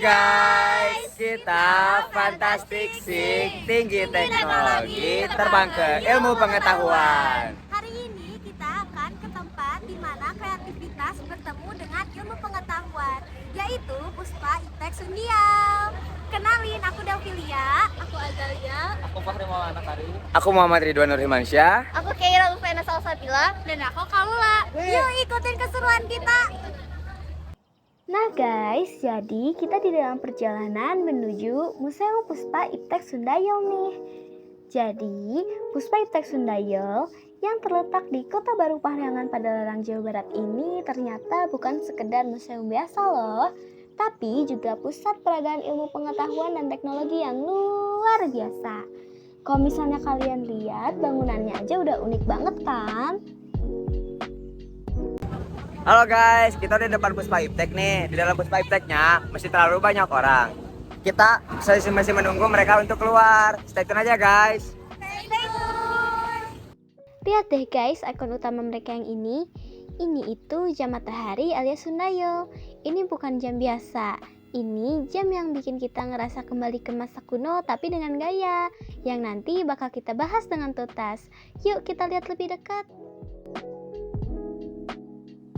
guys, kita Fantastic Six tinggi teknologi terbang ke ilmu pengetahuan. Hari ini kita akan ke tempat di mana kreativitas bertemu dengan ilmu pengetahuan, yaitu Puspa Iptek Sundial. Kenalin, aku Delvilia, aku Azalia, Aku Fahri Maulana Kari. Aku Muhammad Ridwan Nurhimansyah. aku Keira Lufena Salsabila, dan aku Kalula. Yuk ikutin keseruan kita. Nah guys, jadi kita di dalam perjalanan menuju Museum Puspa Iptek Sundial nih. Jadi, Puspa Iptek Sundial yang terletak di Kota Baru Parahyangan Padalarang, Jawa Barat ini ternyata bukan sekedar museum biasa loh, tapi juga pusat peragaan ilmu pengetahuan dan teknologi yang luar biasa. Kalau misalnya kalian lihat, bangunannya aja udah unik banget kan? Halo guys, kita di depan Puspa Iptek nih. Di dalam Puspa Ipteknya masih terlalu banyak orang. Kita masih menunggu mereka untuk keluar. Stay tune aja guys. Lihat deh guys, ikon utama mereka yang ini. Ini itu jam matahari alias sundial. Ini bukan jam biasa. Ini jam yang bikin kita ngerasa kembali ke masa kuno tapi dengan gaya. Yang nanti bakal kita bahas dengan tuntas. Yuk kita lihat lebih dekat.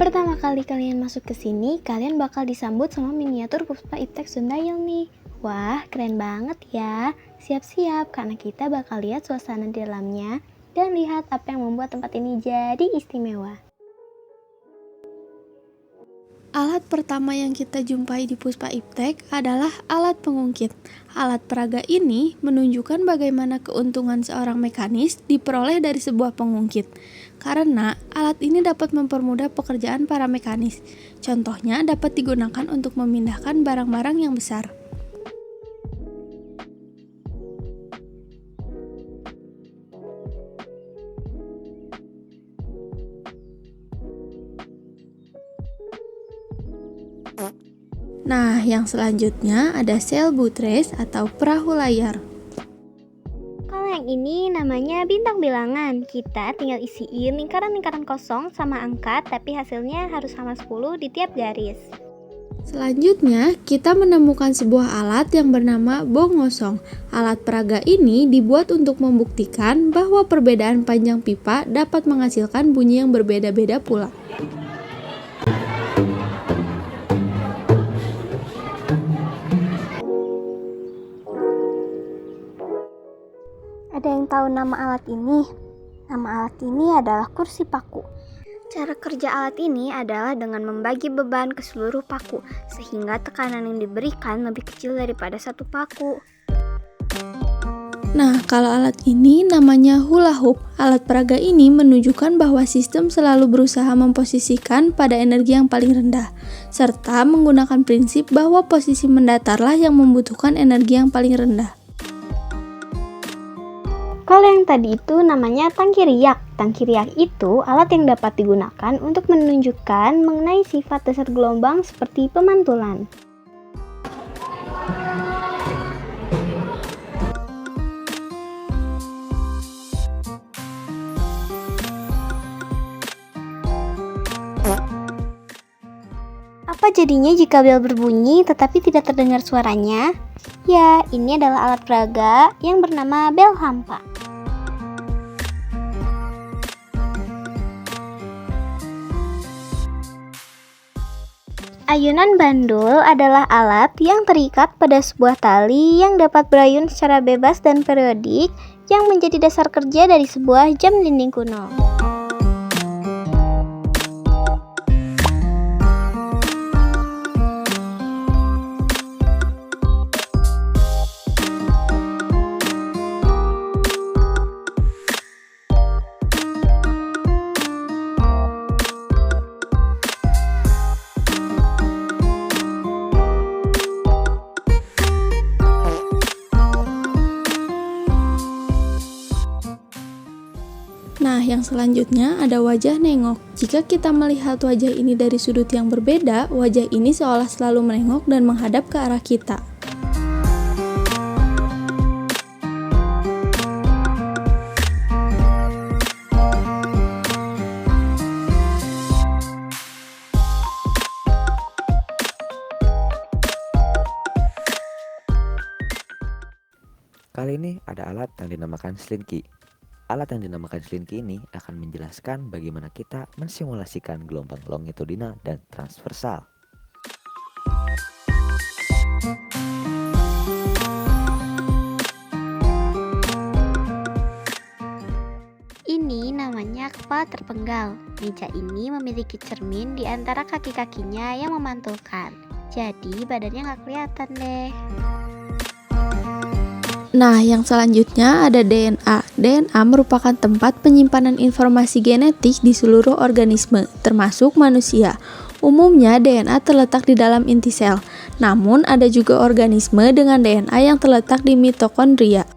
Pertama kali kalian masuk ke sini, kalian bakal disambut sama miniatur Puspa Iptek Sundial nih. Wah, keren banget ya. Siap-siap karena kita bakal lihat suasana di dalamnya dan lihat apa yang membuat tempat ini jadi istimewa. Alat pertama yang kita jumpai di Puspa Iptek adalah alat pengungkit. Alat peraga ini menunjukkan bagaimana keuntungan seorang mekanis diperoleh dari sebuah pengungkit. Karena alat ini dapat mempermudah pekerjaan para mekanis. Contohnya dapat digunakan untuk memindahkan barang-barang yang besar. Nah, yang selanjutnya ada sail boat race atau perahu layar. Kalau yang ini namanya bintang bilangan. Kita tinggal isiin lingkaran-lingkaran kosong sama angka, tapi hasilnya harus sama 10 di tiap garis. Selanjutnya, kita menemukan sebuah alat yang bernama bongosong. Alat peraga ini dibuat untuk membuktikan bahwa perbedaan panjang pipa dapat menghasilkan bunyi yang berbeda-beda pula. Ada yang tahu nama alat ini? Nama alat ini adalah kursi paku. Cara kerja alat ini adalah dengan membagi beban ke seluruh paku, sehingga tekanan yang diberikan lebih kecil daripada satu paku. Nah, kalau alat ini namanya hula hoop. Alat peraga ini menunjukkan bahwa sistem selalu berusaha memposisikan pada energi yang paling rendah, serta menggunakan prinsip bahwa posisi mendatarlah yang membutuhkan energi yang paling rendah. Kalau yang tadi itu namanya tangki riak. Tangki riak itu alat yang dapat digunakan untuk menunjukkan mengenai sifat dasar gelombang seperti pemantulan. Apa jadinya jika bel berbunyi tetapi tidak terdengar suaranya? Ya, ini adalah alat peraga yang bernama bel hampa. Ayunan bandul adalah alat yang terikat pada sebuah tali yang dapat berayun secara bebas dan periodik yang menjadi dasar kerja dari sebuah jam dinding kuno. Nah, yang selanjutnya ada wajah nengok. Jika kita melihat wajah ini dari sudut yang berbeda, wajah ini seolah selalu menengok dan menghadap ke arah kita. Kali ini ada alat yang dinamakan Slinky. Alat yang dinamakan Slinky ini akan menjelaskan bagaimana kita mensimulasikan gelombang longitudinal dan transversal. Ini namanya kepala terpenggal. Meja ini memiliki cermin di antara kaki-kakinya yang memantulkan. Jadi badannya nggak kelihatan deh. Nah, yang selanjutnya ada DNA. DNA merupakan tempat penyimpanan informasi genetik di seluruh organisme, termasuk manusia. Umumnya DNA terletak di dalam inti sel. Namun ada juga organisme dengan DNA yang terletak di mitokondria.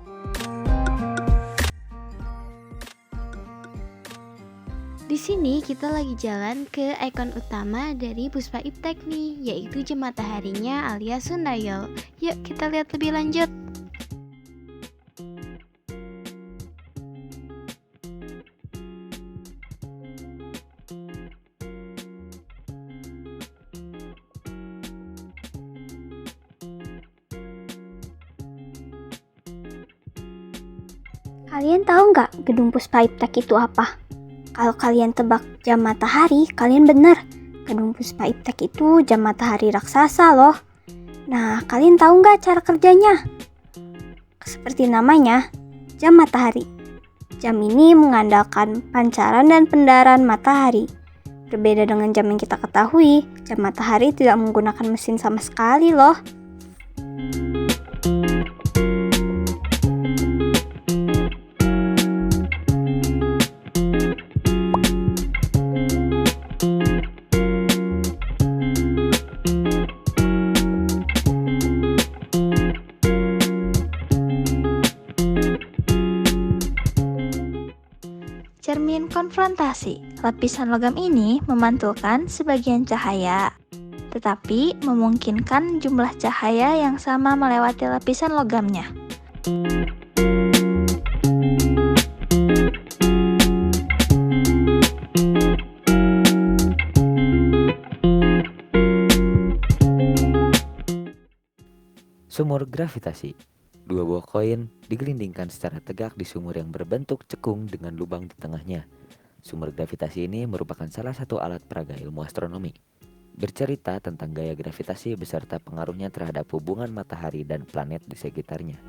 Di sini kita lagi jalan ke ikon utama dari Puspa Iptek nih, yaitu jam mataharinya alias sundial. Yuk kita lihat lebih lanjut. Kalian tahu nggak gedung Puspa Iptek itu apa? Kalau kalian tebak jam matahari, kalian bener. Gedung Puspa Iptek itu jam matahari raksasa loh. Nah, kalian tahu nggak cara kerjanya? Seperti namanya, jam matahari. Jam ini mengandalkan pancaran dan pendaran matahari. Berbeda dengan jam yang kita ketahui, jam matahari tidak menggunakan mesin sama sekali loh. Cermin konfrontasi. Lapisan logam ini memantulkan sebagian cahaya, tetapi memungkinkan jumlah cahaya yang sama melewati lapisan logamnya. Sumur gravitasi. Dua buah koin digelindingkan secara tegak di sumur yang berbentuk cekung dengan lubang di tengahnya. Sumur gravitasi ini merupakan salah satu alat peraga ilmu astronomi. Bercerita tentang gaya gravitasi beserta pengaruhnya terhadap hubungan matahari dan planet di sekitarnya.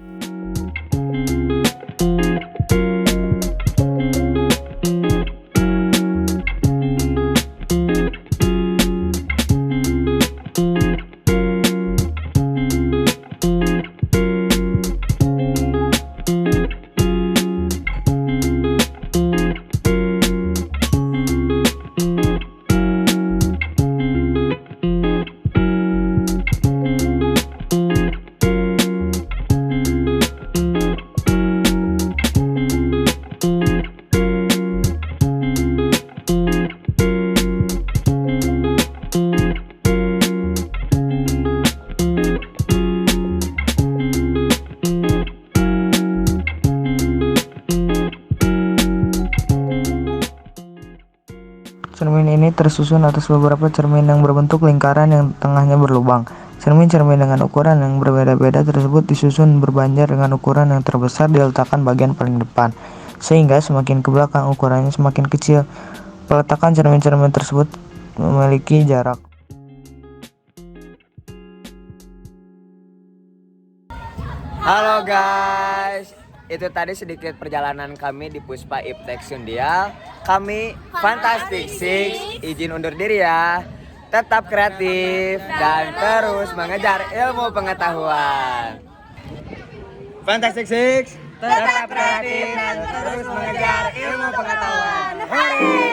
Cermin ini tersusun atas beberapa cermin yang berbentuk lingkaran yang tengahnya berlubang. Cermin-cermin dengan ukuran yang berbeda-beda tersebut disusun berbanjar dengan ukuran yang terbesar diletakkan bagian paling depan, sehingga semakin ke belakang ukurannya semakin kecil. Peletakan cermin-cermin tersebut memiliki jarak. Halo guys, itu tadi sedikit perjalanan kami di Puspa Iptek Sundial. Kami Fantastic Six izin undur diri ya. Tetap kreatif dan terus mengejar ilmu pengetahuan. Fantastic Six, tetap kreatif dan terus mengejar ilmu pengetahuan. Hore!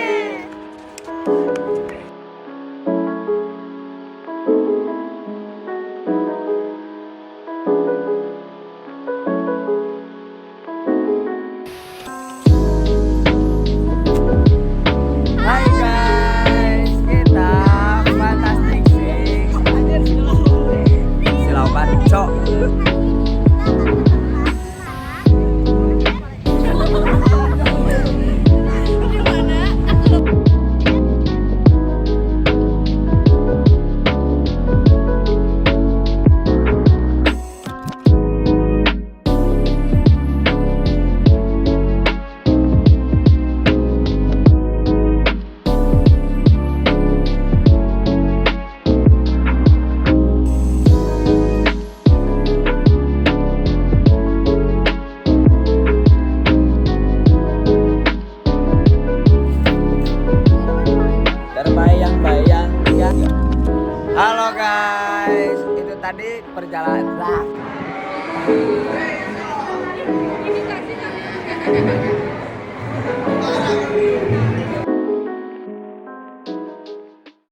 Halo guys, itu tadi perjalanan.